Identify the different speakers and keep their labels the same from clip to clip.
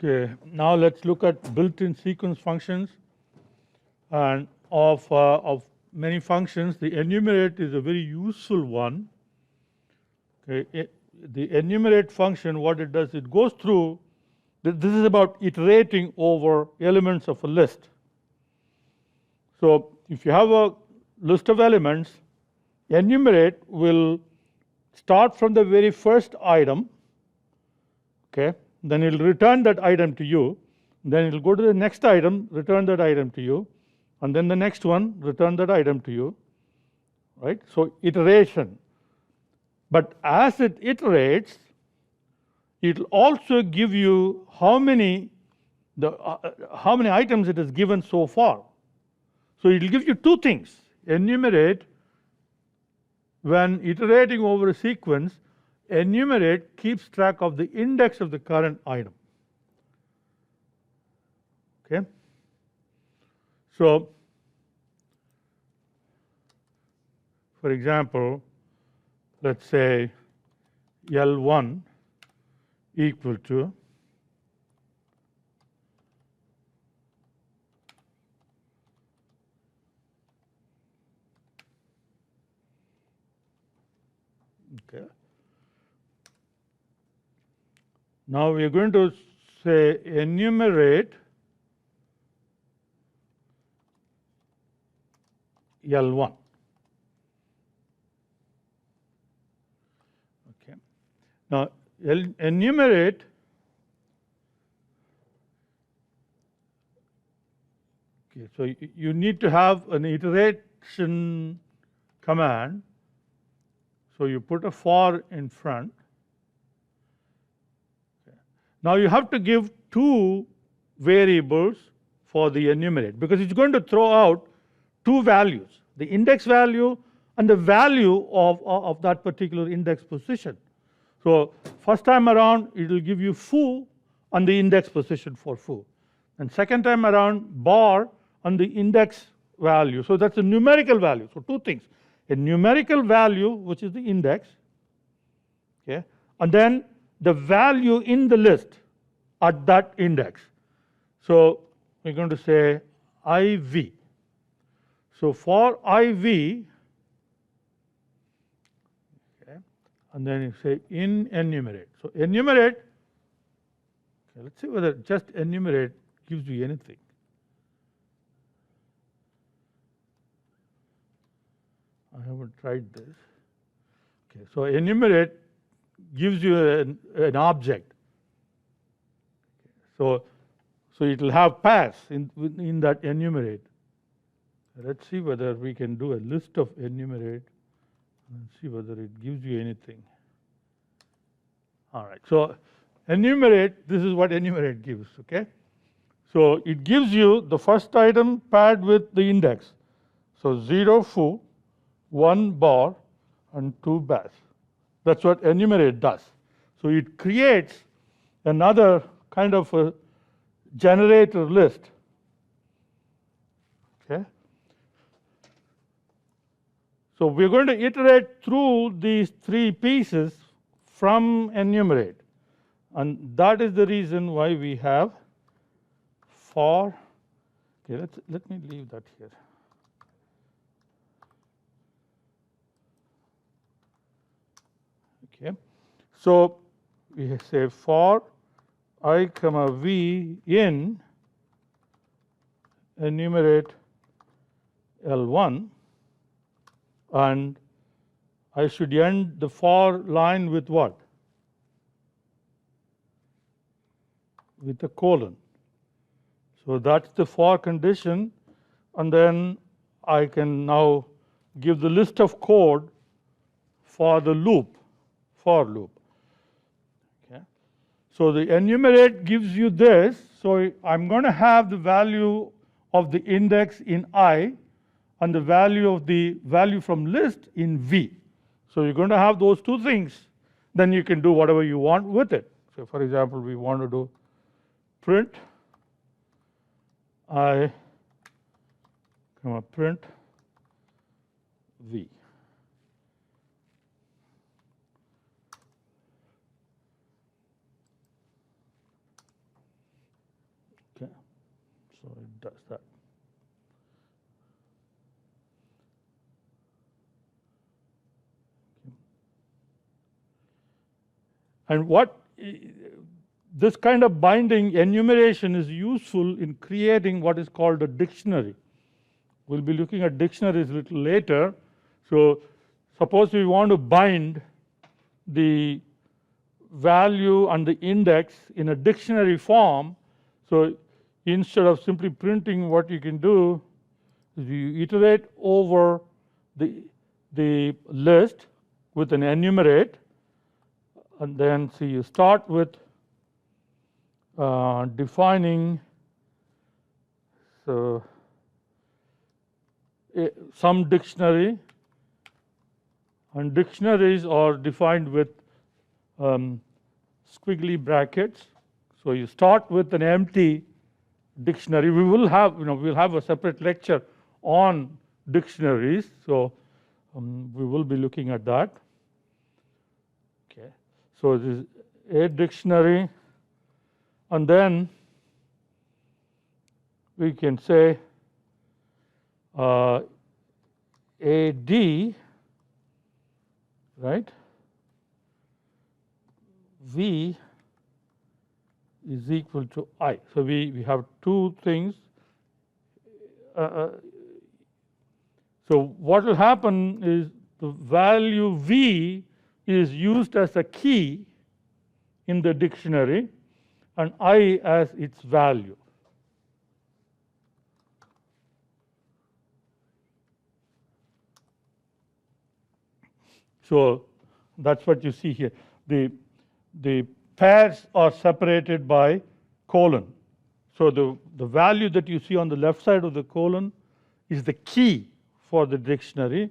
Speaker 1: Okay, now let's look at built-in sequence functions. And of many functions, the enumerate is a very useful one. Okay, the enumerate function, what it does, it goes through. This is about iterating over elements of a list. So if you have a list of elements, enumerate will start from the very first item. Okay, then it will return that item to you, then it will go to the next item, return that item to you, and then the next one, return that item to you, right? So iteration. But as it iterates, it will also give you how many items it has given so far. So it will give you two things. Enumerate, when iterating over a sequence, enumerate keeps track of the index of the current item. Okay? So, for example, let's say L1 equal to okay. Now we are going to say enumerate L1. Okay. Now enumerate okay, so you need to have an iteration command. So you put a for in front. Okay. Now you have to give two variables for the enumerate, because it's going to throw out two values, the index value and the value of that particular index position. So first time around it will give you foo on the index position for foo, and second time around bar on the index value. So that's a numerical value. So two things, a numerical value which is the index, okay, and then the value in the list at that index. So we're going to say IV. So for IV, okay, and then you say in enumerate. So enumerate, okay, let's see whether just enumerate gives you anything. I haven't tried this. Okay, so enumerate gives you an object. So it will have paths in that enumerate. Let's see whether we can do a list of enumerate and see whether it gives you anything. All right, so enumerate, this is what enumerate gives, okay? So it gives you the first item paired with the index. So 0 foo, 1 bar, and 2 bars. That's what enumerate does. So it creates another kind of a generator list. Okay? So we're going to iterate through these three pieces from enumerate, and that is the reason why we have for. Okay, let me leave that here. Okay, so we say for I comma v in enumerate L1, and I should end the for line with what? With a colon. So that's the for condition, and then I can now give the list of code for the loop, for loop. Okay. So the enumerate gives you this. So I'm going to have the value of the index in I and the value of the value from list in V. So you're going to have those two things. Then you can do whatever you want with it. So for example, we want to do print I comma print V. Okay, so it does that. And this kind of binding enumeration is useful in creating what is called a dictionary. We'll be looking at dictionaries a little later. So suppose we want to bind the value and the index in a dictionary form. So instead of simply printing, what you can do is you iterate over the list with an enumerate, and then see you start with defining some dictionary, and dictionaries are defined with squiggly brackets. So you start with an empty dictionary. We will have, we'll have a separate lecture on dictionaries, so we will be looking at that. Okay, so this is a dictionary, and then we can say AD, right, V is equal to I. So we have two things. So what will happen is the value V is used as a key in the dictionary and I as its value. So that's what you see here. The pairs are separated by colon. So the value that you see on the left side of the colon is the key for the dictionary,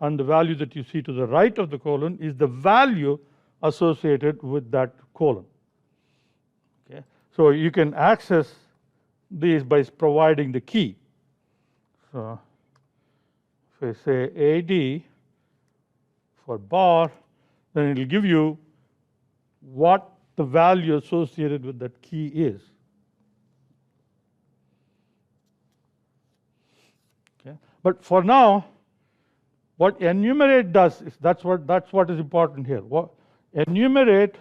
Speaker 1: and the value that you see to the right of the colon is the value associated with that colon. Okay. So you can access these by providing the key. So if I say AD for bar, then it will give you what the value associated with that key is. Okay. But for now, what enumerate does is that's what is important here. What enumerate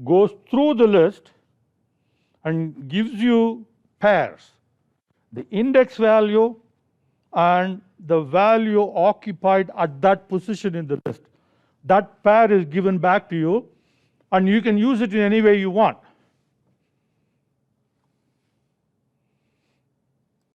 Speaker 1: goes through the list and gives you pairs, the index value and the value occupied at that position in the list. That pair is given back to you, and you can use it in any way you want.